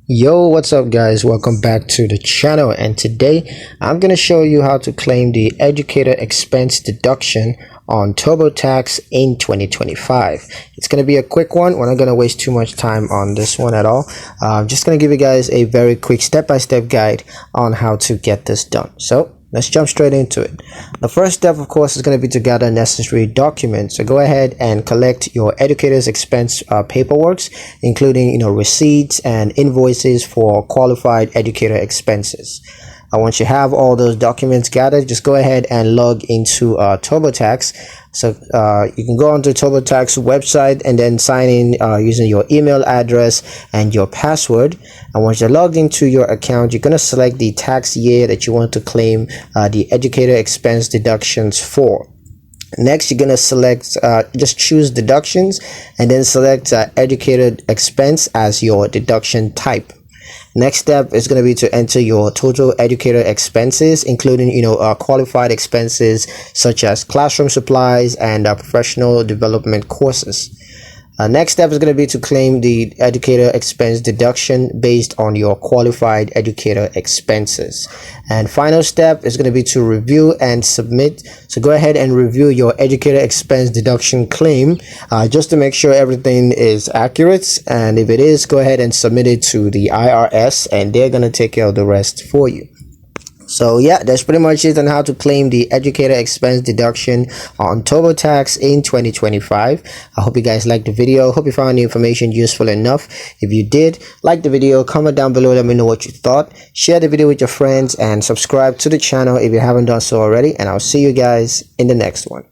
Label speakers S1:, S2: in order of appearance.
S1: Yo, what's up guys? Welcome back to the channel, and today I'm going to show you how to claim the educator expense deduction on Turbotax in 2025. It's going to be a quick one. We're not going to waste too much time on this one at all. I'm just going to give you guys a very quick step-by-step guide on how to get this done. So let's jump straight into it. The first step, of course, is going to be to gather necessary documents. So go ahead and collect your educator's expense paperwork, including receipts and invoices for qualified educator expenses. Once you have all those documents gathered, just go ahead and log into Turbotax. So you can go onto Turbotax website and then sign in using your email address and your password. And once you're logged into your account, you're going to select the tax year that you want to claim the educator expense deductions for. Next, you're going to select, just choose deductions and then select educator expense as your deduction type. Next step is going to be to enter your total educator expenses, including qualified expenses such as classroom supplies and professional development courses. Next step is going to be to claim the educator expense deduction based on your qualified educator expenses. And final step is going to be to review and submit. So go ahead and review your educator expense deduction claim just to make sure everything is accurate. And if it is, go ahead and submit it to the IRS and they're going to take care of the rest for you. So yeah, that's pretty much it on how to claim the educator expense deduction on Turbotax in 2025. I hope you guys liked the video. Hope you found the information useful enough. If you did, like the video, comment down below, let me know what you thought. Share the video with your friends and subscribe to the channel if you haven't done so already. And I'll see you guys in the next one.